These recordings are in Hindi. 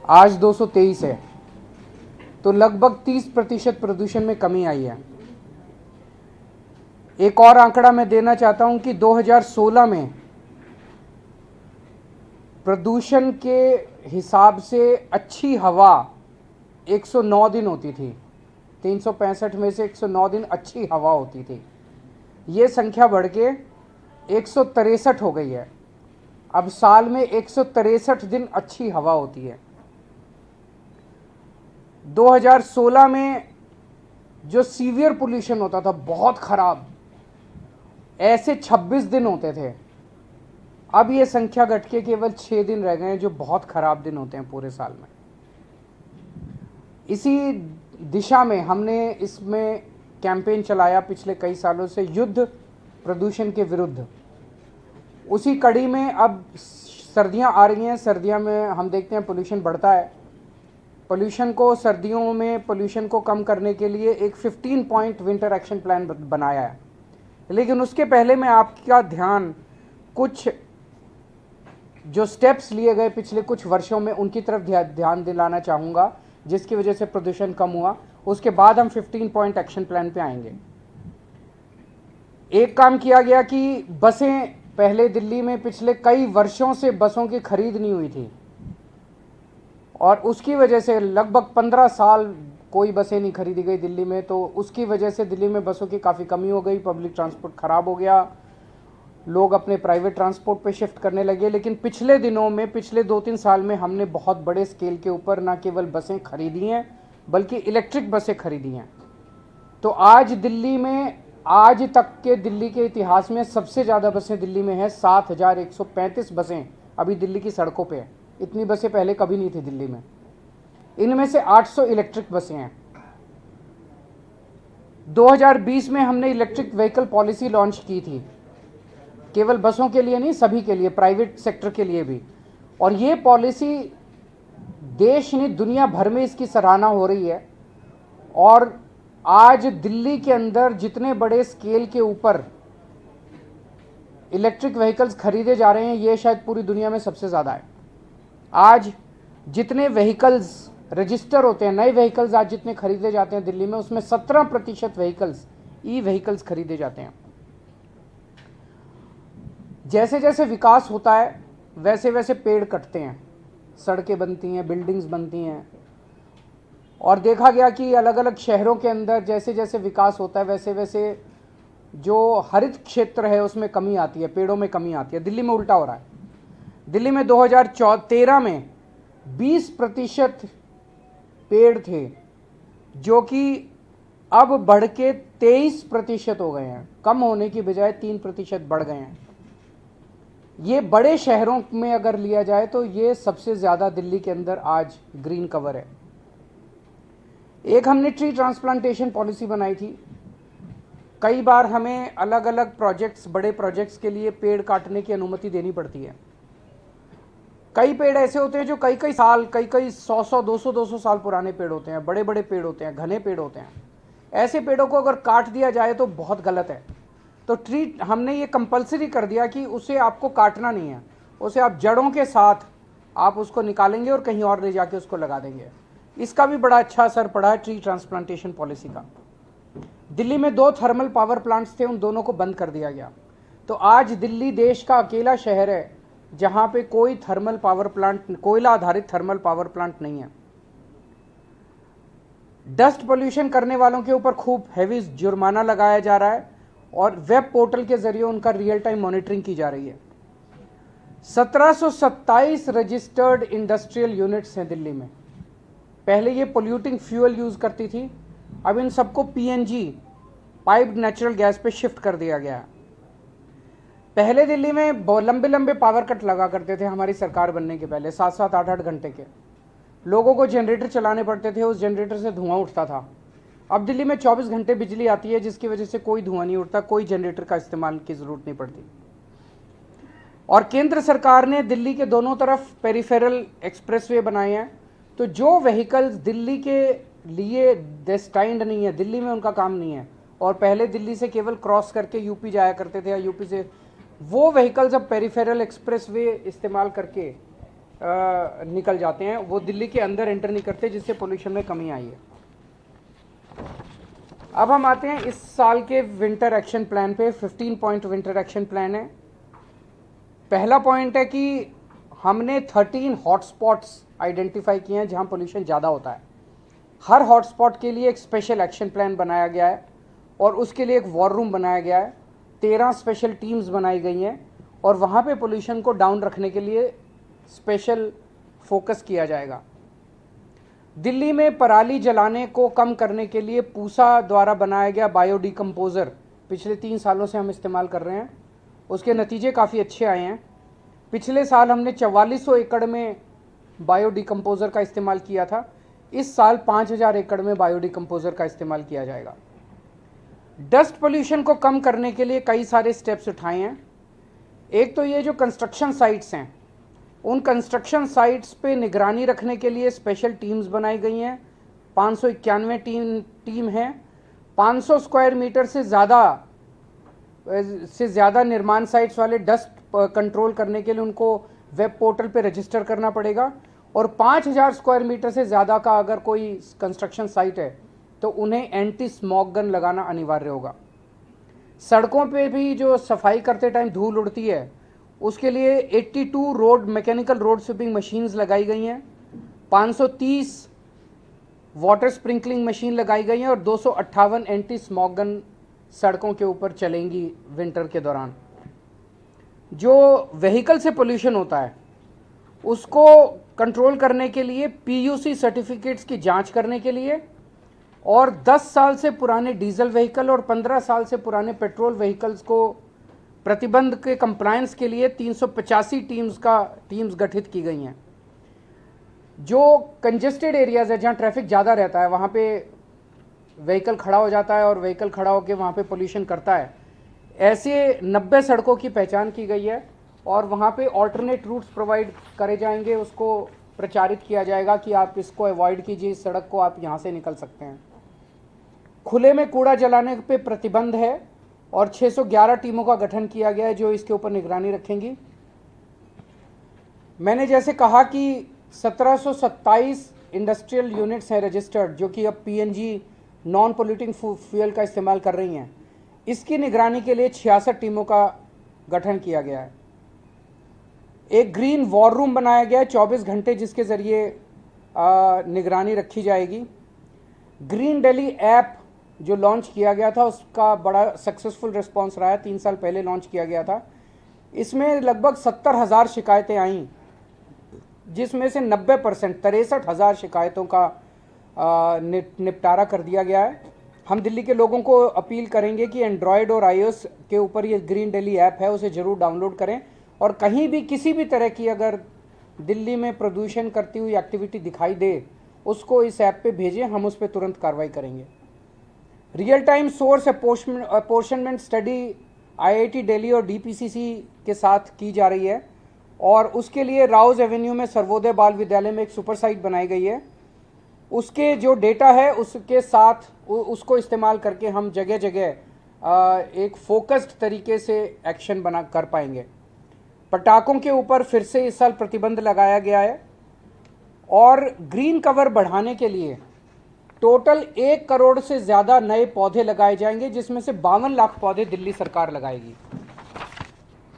आज 223 है, तो लगभग 30% प्रदूषण में कमी आई है। एक और आंकड़ा मैं देना चाहता हूं कि 2016 में प्रदूषण के हिसाब से अच्छी हवा 109 दिन होती थी। 365 में से 109 दिन अच्छी हवा होती थी। ये संख्या बढ़ के 163 हो गई है। अब साल में 163 दिन अच्छी हवा होती है। 2016 में जो सीवियर पोल्यूशन होता था, बहुत खराब, ऐसे 26 दिन होते थे। अब ये संख्या घट के केवल 6 दिन रह गए हैं, जो बहुत खराब दिन होते हैं पूरे साल में। इसी दिशा में हमने इसमें कैंपेन चलाया पिछले कई सालों से, युद्ध प्रदूषण के विरुद्ध। उसी कड़ी में अब सर्दियां आ रही हैं। सर्दियों में हम देखते हैं पोल्यूशन बढ़ता है। पोल्यूशन को सर्दियों में पोल्यूशन को कम करने के लिए एक 15 पॉइंट विंटर एक्शन प्लान बनाया है। लेकिन उसके पहले मैं आपका ध्यान कुछ जो स्टेप्स लिए गए पिछले कुछ वर्षों में उनकी तरफ ध्यान दिलाना चाहूँगा, जिसकी वजह से प्रदूषण कम हुआ। उसके बाद हम 15 पॉइंट एक्शन प्लान पे आएंगे। एक काम किया गया कि बसें, पहले दिल्ली में पिछले कई वर्षों से बसों की खरीद नहीं हुई थी और उसकी वजह से लगभग 15 साल कोई बसें नहीं खरीदी गई दिल्ली में। तो उसकी वजह से दिल्ली में बसों की काफ़ी कमी हो गई, पब्लिक ट्रांसपोर्ट खराब हो गया, लोग अपने प्राइवेट ट्रांसपोर्ट पे शिफ्ट करने लगे। लेकिन पिछले दिनों में, पिछले 2-3 साल में हमने बहुत बड़े स्केल के ऊपर न केवल बसें खरीदी हैं बल्कि इलेक्ट्रिक बसें खरीदी हैं। तो आज दिल्ली में, आज तक के दिल्ली के इतिहास में सबसे ज़्यादा बसें दिल्ली में हैं। 7,135 बसें अभी दिल्ली की सड़कों पे हैं। इतनी बसें पहले कभी नहीं थी दिल्ली में। इनमें से 800 इलेक्ट्रिक बसें हैं। 2020 में हमने इलेक्ट्रिक व्हीकल पॉलिसी लॉन्च की थी, केवल बसों के लिए नहीं, सभी के लिए, प्राइवेट सेक्टर के लिए भी। और ये पॉलिसी देश ने, दुनिया भर में इसकी सराहना हो रही है। और आज दिल्ली के अंदर जितने बड़े स्केल के ऊपर इलेक्ट्रिक व्हीकल्स खरीदे जा रहे हैं, ये शायद पूरी दुनिया में सबसे ज़्यादा है। आज जितने व्हीकल्स रजिस्टर होते हैं, नए व्हीकल्स आज जितने खरीदे जाते हैं दिल्ली में, उसमें 17% व्हीकल्स ई व्हीकल्स खरीदे जाते हैं। जैसे जैसे विकास होता है वैसे वैसे पेड़ कटते हैं, सड़कें बनती हैं, बिल्डिंग्स बनती हैं। और देखा गया कि अलग अलग शहरों के अंदर जैसे जैसे विकास होता है वैसे वैसे जो हरित क्षेत्र है उसमें कमी आती है, पेड़ों में कमी आती है। दिल्ली में उल्टा हो रहा है। दिल्ली में 2013 में 20% पेड़ थे, जो कि अब बढ़ के 23% हो गए हैं। कम होने की बजाय 3% बढ़ गए हैं। ये बड़े शहरों में अगर लिया जाए तो ये सबसे ज़्यादा दिल्ली के अंदर आज ग्रीन कवर है। एक हमने ट्री ट्रांसप्लांटेशन पॉलिसी बनाई थी। कई बार हमें अलग अलग प्रोजेक्ट्स, बड़े प्रोजेक्ट्स के लिए पेड़ काटने की अनुमति देनी पड़ती है। कई पेड़ ऐसे होते हैं जो कई कई साल, कई 100 200 साल पुराने पेड़ होते हैं, बड़े बड़े पेड़ होते हैं, घने पेड़ होते हैं। ऐसे पेड़ों को अगर काट दिया जाए तो बहुत गलत है। तो ट्री हमने ये कंपलसरी कर दिया कि उसे आपको काटना नहीं है, उसे आप जड़ों के साथ आप उसको निकालेंगे और कहीं और ले जाके उसको लगा देंगे। इसका भी बड़ा अच्छा असर पड़ा है ट्री ट्रांसप्लांटेशन पॉलिसी का। दिल्ली में 2 थर्मल पावर प्लांट्स थे, उन दोनों को बंद कर दिया गया। तो आज दिल्ली देश का अकेला शहर है जहां पे कोई थर्मल पावर प्लांट, कोयला आधारित थर्मल पावर प्लांट नहीं है। डस्ट पोल्यूशन करने वालों के ऊपर खूब हैवी जुर्माना लगाया जा रहा है और वेब पोर्टल के जरिए उनका रियल टाइम मॉनिटरिंग की जा रही है। 1727 रजिस्टर्ड इंडस्ट्रियल यूनिट्स हैं दिल्ली में। पहले ये पोल्यूटिंग फ्यूल यूज करती थी, अब इन सबको पीएनजी, पाइप्ड नेचुरल गैस पे शिफ्ट कर दिया गया है। पहले दिल्ली में लंबे लंबे पावर कट लगा करते थे हमारी सरकार बनने के पहले, 7-7, 8-8 घंटे के। लोगों को जनरेटर चलाने पड़ते थे, उस जनरेटर से धुआं उठता था। अब दिल्ली में 24 घंटे बिजली आती है, जिसकी वजह से कोई धुआं नहीं उठता, कोई जनरेटर का इस्तेमाल की जरूरत नहीं पड़ती। और केंद्र सरकार ने दिल्ली के दोनों तरफ पेरिफेरल एक्सप्रेसवे बनाए हैं। तो जो व्हीकल्स दिल्ली के लिए डेस्टाइंड नहीं है, दिल्ली में उनका काम नहीं है, और पहले दिल्ली से केवल क्रॉस करके यूपी जाया करते थे या यूपी से, वो व्हीकल्स अब पेरिफेरल एक्सप्रेसवे इस्तेमाल करके निकल जाते हैं, वो दिल्ली के अंदर एंटर नहीं करते, जिससे पोल्यूशन में कमी आई है। अब हम आते हैं इस साल के विंटर एक्शन प्लान पे। 15 पॉइंट विंटर एक्शन प्लान है। पहला पॉइंट है कि हमने 13 हॉटस्पॉट्स आइडेंटिफाई किए हैं जहां पोल्यूशन ज़्यादा होता है। हर हॉटस्पॉट के लिए एक स्पेशल एक्शन प्लान बनाया गया है और उसके लिए एक वॉर रूम बनाया गया है। 13 स्पेशल टीम्स बनाई गई हैं और वहाँ पे पोल्यूशन को डाउन रखने के लिए स्पेशल फोकस किया जाएगा। दिल्ली में पराली जलाने को कम करने के लिए पूसा द्वारा बनाया गया बायोडिकम्पोज़र पिछले 3 सालों से हम इस्तेमाल कर रहे हैं। उसके नतीजे काफ़ी अच्छे आए हैं। पिछले साल हमने 4400 एकड़ में बायोडिकम्पोज़र का इस्तेमाल किया था। इस साल 5000 एकड़ में बायोडिकम्पोज़र का इस्तेमाल किया जाएगा। डस्ट पोल्यूशन को कम करने के लिए कई सारे स्टेप्स उठाए हैं। एक तो ये जो कंस्ट्रक्शन साइट्स हैं, उन कंस्ट्रक्शन साइट्स पे निगरानी रखने के लिए स्पेशल टीम्स बनाई गई हैं। 591 टीम है। 500 स्क्वायर मीटर से ज़्यादा निर्माण साइट्स वाले डस्ट कंट्रोल करने के लिए उनको वेब पोर्टल पे रजिस्टर करना पड़ेगा और 5000 स्क्वायर मीटर से ज़्यादा का अगर कोई कंस्ट्रक्शन साइट है तो उन्हें एंटी स्मॉग गन लगाना अनिवार्य होगा। सड़कों पे भी जो सफाई करते टाइम धूल उड़ती है, उसके लिए 82 मैकेनिकल रोड स्वीपिंग मशीन्स लगाई गई हैं। 530 वाटर स्प्रिंकलिंग मशीन लगाई गई हैं और 258 एंटी स्मॉग गन सड़कों के ऊपर चलेंगी विंटर के दौरान। जो व्हीकल से पोल्यूशन होता है उसको कंट्रोल करने के लिए पीयूसी सर्टिफिकेट्स की जांच करने के लिए और 10 साल से पुराने डीजल व्हीकल और 15 साल से पुराने पेट्रोल व्हीकल्स को प्रतिबंध के कंप्लायंस के लिए 385 टीम्स गठित की गई हैं। जो कंजेस्टेड एरियाज़ है, जहाँ ट्रैफिक ज़्यादा रहता है, वहाँ पे व्हीकल खड़ा हो जाता है और व्हीकल खड़ा होकर वहाँ पे पोल्यूशन करता है, ऐसे 90 सड़कों की पहचान की गई है और वहाँ पे ऑल्टरनेट रूट्स प्रोवाइड करे जाएंगे। उसको प्रचारित किया जाएगा कि आप इसको अवॉइड कीजिए, इस सड़क को आप यहाँ से निकल सकते हैं। खुले में कूड़ा जलाने पे प्रतिबंध है और 611 टीमों का गठन किया गया है जो इसके ऊपर निगरानी रखेंगी। मैंने जैसे कहा कि 1727 इंडस्ट्रियल यूनिट्स हैं रजिस्टर्ड, जो कि अब पीएनजी नॉन पोल्यूटिंग फ्यूल का इस्तेमाल कर रही हैं। इसकी निगरानी के लिए 66 टीमों का गठन किया गया है। एक ग्रीन वॉर रूम बनाया गया है 24 घंटे, जिसके ज़रिए निगरानी रखी जाएगी। ग्रीन दिल्ली ऐप जो लॉन्च किया गया था, उसका बड़ा सक्सेसफुल रिस्पांस रहा है। 3 साल पहले लॉन्च किया गया था। इसमें लगभग 70,000 शिकायतें आईं, जिसमें से 90% 63,000 शिकायतों का निपटारा कर दिया गया है। हम दिल्ली के लोगों को अपील करेंगे कि एंड्रॉयड और iOS के ऊपर ये ग्रीन दिल्ली ऐप है, उसे ज़रूर डाउनलोड करें और कहीं भी किसी भी तरह की अगर दिल्ली में प्रदूषण करती हुई एक्टिविटी दिखाई दे, उसको इस ऐप पे भेजें, हम उस पर तुरंत कार्रवाई करेंगे। Real time source apportionment study IIT Delhi और DPCC के साथ की जा रही है और उसके लिए राउज एवेन्यू में सर्वोदय बाल विद्यालय में एक सुपर साइट बनाई गई है। उसके जो डेटा है उसके साथ उसको इस्तेमाल करके हम जगह जगह एक फोकस्ड तरीके से एक्शन बना कर पाएंगे। पटाखों के ऊपर फिर से इस साल प्रतिबंध लगाया गया है और ग्रीन कवर बढ़ाने के लिए टोटल 1 करोड़ से ज़्यादा नए पौधे लगाए जाएंगे, जिसमें से 52 लाख पौधे दिल्ली सरकार लगाएगी।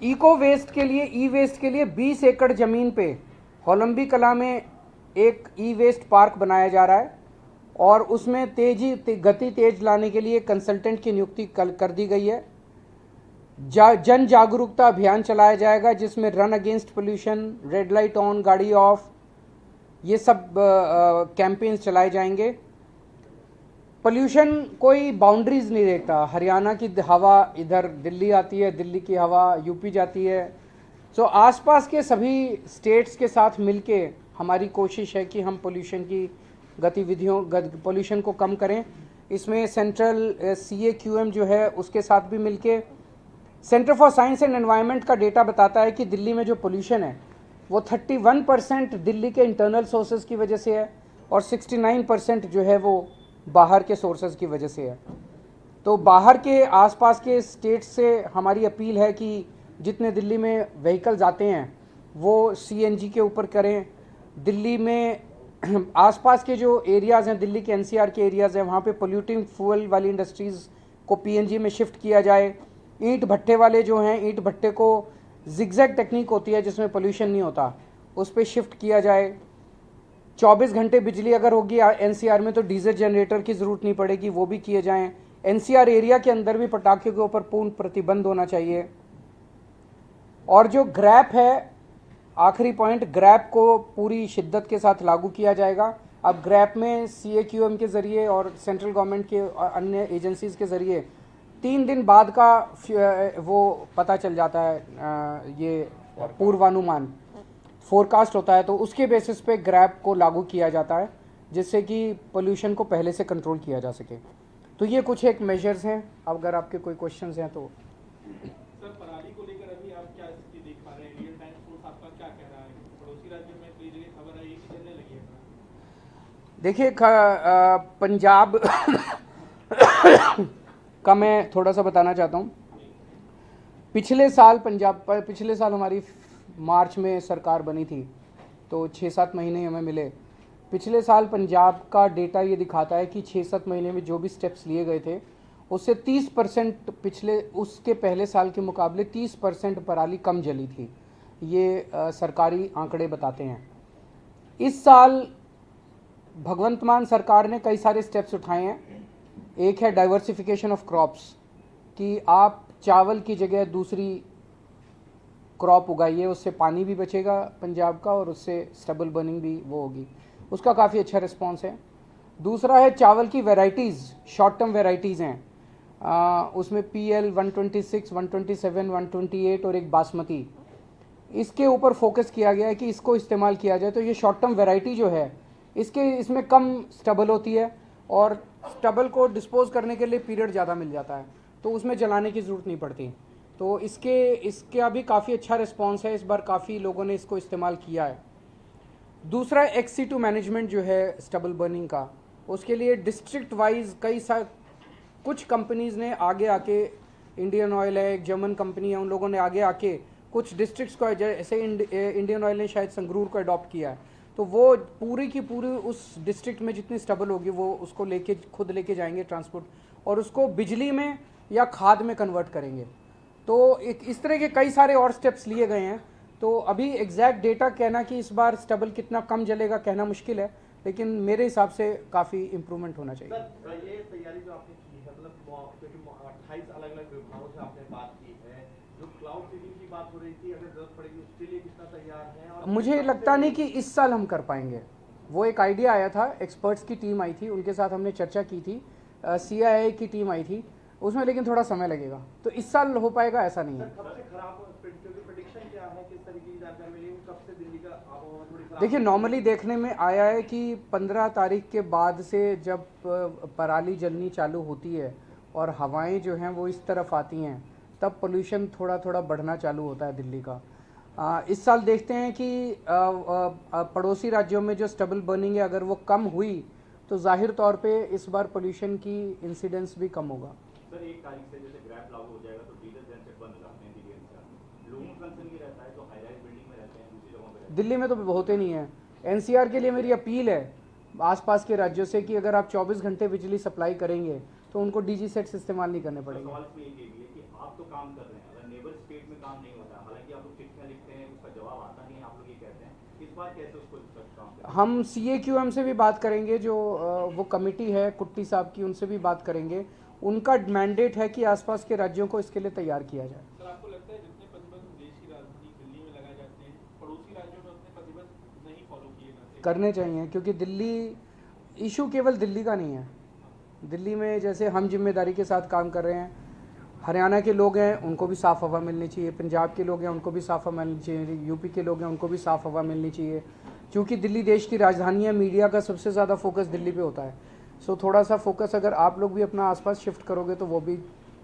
इको वेस्ट के लिए, ई वेस्ट के लिए 20 एकड़ ज़मीन पे होलंबी कला में एक ई वेस्ट पार्क बनाया जा रहा है और उसमें गति तेज लाने के लिए कंसल्टेंट की नियुक्ति कर दी गई है। जन जागरूकता अभियान चलाया जाएगा, जिसमें run against pollution, red light on गाड़ी ऑफ, ये सब कैंपेन्स चलाए जाएंगे। पोल्यूशन कोई बाउंड्रीज नहीं देखता। हरियाणा की हवा इधर दिल्ली आती है, दिल्ली की हवा यूपी जाती है। सो आसपास के सभी स्टेट्स के साथ मिलके हमारी कोशिश है कि हम पोल्यूशन की पोल्यूशन को कम करें। इसमें सेंट्रल CAQM जो है उसके साथ भी मिलके, centre for science and environment का डेटा बताता है कि दिल्ली में जो पोल्यूशन है वो 31% दिल्ली के इंटरनल सोर्सेज की वजह से है और 69% जो है वो बाहर के सोर्सेज की वजह से है। तो बाहर के आसपास के स्टेट से हमारी अपील है कि जितने दिल्ली में व्हीकल्स आते हैं वो सीएनजी के ऊपर करें। दिल्ली में आसपास के जो एरियाज़ हैं, दिल्ली के एनसीआर के एरियाज़ हैं, वहाँ पे पोल्यूटिंग फ्यूल वाली इंडस्ट्रीज़ को पीएनजी में शिफ्ट किया जाए। ईंट भट्टे वाले जो हैं, ईंट भट्टे को जिगजैग टेक्निक होती है जिसमें पोल्यूशन नहीं होता, उस पर शिफ्ट किया जाए। 24 घंटे बिजली अगर होगी एनसीआर में तो डीजल जनरेटर की ज़रूरत नहीं पड़ेगी, वो भी किए जाएं। एनसीआर एरिया के अंदर भी पटाखे के ऊपर पूर्ण प्रतिबंध होना चाहिए। और जो ग्रैप है, आखिरी पॉइंट, ग्रैप को पूरी शिद्दत के साथ लागू किया जाएगा। अब ग्रैप में CAQM के ज़रिए और सेंट्रल गवर्नमेंट के अन्य एजेंसीज़ के ज़रिए 3 दिन बाद का वो पता चल जाता है, ये पूर्वानुमान फोरकास्ट होता है, तो उसके बेसिस पे ग्रैप को लागू किया जाता है जिससे कि पोल्यूशन को पहले से कंट्रोल किया जा सके। तो ये कुछ एक मेजर्स हैं। अब अगर आपके कोई क्वेश्चंस हैं तो। सर, पराली को लेकर अभी आप क्या स्थिति देख पा रहे हैं? रियल टाइम सोर्स आपका क्या कह रहा है? पड़ोसी राज्यों में कई जगह खबर आई है कि जलने लगी है। देखिए, पंजाब का मैं थोड़ा सा बताना चाहता हूँ। पिछले साल हमारी मार्च में सरकार बनी थी, तो 6-7 महीने हमें मिले। पिछले साल पंजाब का डेटा ये दिखाता है कि 6-7 महीने में जो भी स्टेप्स लिए गए थे उससे 30% उसके पहले साल के मुकाबले 30% पराली कम जली थी। ये सरकारी आंकड़े बताते हैं। इस साल भगवंत मान सरकार ने कई सारे स्टेप्स उठाए हैं। एक है डाइवर्सिफिकेशन ऑफ क्रॉप्स, कि आप चावल की जगह दूसरी क्रॉप उगाइए, उससे पानी भी बचेगा पंजाब का और उससे स्टेबल बर्निंग भी वो होगी। उसका काफ़ी अच्छा रिस्पांस है। दूसरा है चावल की वैरायटीज़, शॉर्ट टर्म वैरायटीज़ हैं, उसमें PL 126, 127, 128 और एक बासमती, इसके ऊपर फोकस किया गया है कि इसको इस्तेमाल किया जाए। तो ये शॉर्ट टर्म वैरायटी जो है इसमें कम स्टबल होती है और स्टबल को डिस्पोज करने के लिए पीरियड ज़्यादा मिल जाता है, तो उसमें जलाने की ज़रूरत नहीं पड़ती। तो इसका भी काफ़ी अच्छा रिस्पांस है। इस बार काफ़ी लोगों ने इसको इस्तेमाल किया है। दूसरा XC2 मैनेजमेंट जो है स्टबल बर्निंग का, उसके लिए डिस्ट्रिक्ट वाइज कुछ कंपनीज़ ने आगे आके, इंडियन ऑयल है, एक जर्मन कंपनी है, उन लोगों ने आगे आके कुछ डिस्ट्रिक्ट्स को, जैसे इंडियन ऑयल ने शायद संगरूर को अडॉप्ट किया है, तो वो पूरी की पूरी उस डिस्ट्रिक्ट में जितनी स्टबल होगी वो उसको खुद लेके जाएंगे ट्रांसपोर्ट, और उसको बिजली में या खाद में कन्वर्ट करेंगे। तो इस तरह के कई सारे और स्टेप्स लिए गए हैं। तो अभी एग्जैक्ट डेटा कहना कि इस बार स्टबल कितना कम जलेगा कहना मुश्किल है, लेकिन मेरे हिसाब से काफ़ी इम्प्रूवमेंट होना चाहिए। सर, ये तैयारी जो आपने की है, मतलब 28 अलग-अलग विभागों से आपने बात की है, जो क्लाउड सीडिंग की बात हो रही थी, अगर जरूरत पड़ेगी उसके लिए कितना तैयार है? और मुझे लगता नहीं कि इस साल हम कर पाएंगे। वो एक आइडिया आया था, एक्सपर्ट्स की टीम आई थी, उनके साथ हमने चर्चा की थी, CIA की टीम आई थी उसमें, लेकिन थोड़ा समय लगेगा। तो इस साल हो पाएगा ऐसा नहीं है। सबसे खराब प्रेडिक्शन क्या है, किस तरीके की जानकारी मिली, कब से दिल्ली का आबोहवा थोड़ी खराब? देखिए, नॉर्मली देखने में आया है कि 15 तारीख के बाद से जब पराली जलनी चालू होती है और हवाएं जो हैं वो इस तरफ आती हैं, तब पोल्यूशन थोड़ा थोड़ा बढ़ना चालू होता है दिल्ली का। इस साल देखते हैं कि पड़ोसी राज्यों में जो स्टबल बर्निंग है अगर वो कम हुई तो जाहिर तौर पे इस बार पोल्यूशन की इंसिडेंस भी कम होगा। सर, 1 तारीख से जैसे ग्रैप लागू हो जाएगा तो डीजल जनरेटर बंद करते हैं दिल्ली एनसीआर, लोगों का कंसर्न ये रहता है जो हाई राइज बिल्डिंग में रहते हैं, दूसरी जगहों पे रहते हैं। दिल्ली में तो होते नहीं है। एनसीआर के लिए मेरी अपील है आसपास के राज्यों से कि अगर आप 24 घंटे बिजली सप्लाई करेंगे तो उनको DG सेट्स इस्तेमाल नहीं करने पड़ेंगे। सवाल इसमें ये भी है कि आप तो काम कर रहे हैं, अगर नेबर स्टेट में काम नहीं होता, हालांकि आप लोग चिट्ठियां लिखते हैं, उसका जवाब आता नहीं है, आप लोग ये कहते हैं, इस बार कैसे उसको काम करें? हम CAQM से भी बात करेंगे, जो वो कमेटी है कुट्टी साहब की, उनसे भी बात करेंगे। उनका मैंडेट है कि आसपास के राज्यों को इसके लिए तैयार किया जाए। सर, आपको लगता है जितने प्रतिबंध देश की राजधानी दिल्ली में लगाए जाते हैं, पड़ोसी राज्यों में उतने प्रतिबंध नहीं फॉलो किए जाते? करने चाहिए, क्योंकि दिल्ली इशू केवल दिल्ली का नहीं है। दिल्ली में जैसे हम जिम्मेदारी के साथ काम कर रहे हैं, हरियाणा के लोग हैं उनको भी साफ़ हवा मिलनी चाहिए, पंजाब के लोग हैं उनको भी साफ़ हवा मिलनी चाहिए, UP के लोग हैं उनको भी साफ़ हवा मिलनी चाहिए। क्योंकि दिल्ली देश की राजधानी है, मीडिया का सबसे ज़्यादा फोकस दिल्ली पे होता है। सो थोड़ा सा फोकस अगर आप लोग भी अपना आसपास शिफ्ट करोगे तो वो भी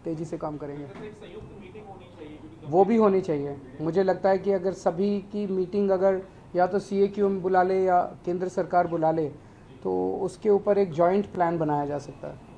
तेज़ी से काम करेंगे। एक संयुक्त मीटिंग होनी चाहिए, क्योंकि वो भी होनी चाहिए। मुझे लगता है कि अगर सभी की मीटिंग अगर या तो CAQM बुला ले या केंद्र सरकार बुला ले तो उसके ऊपर एक जॉइंट प्लान बनाया जा सकता है।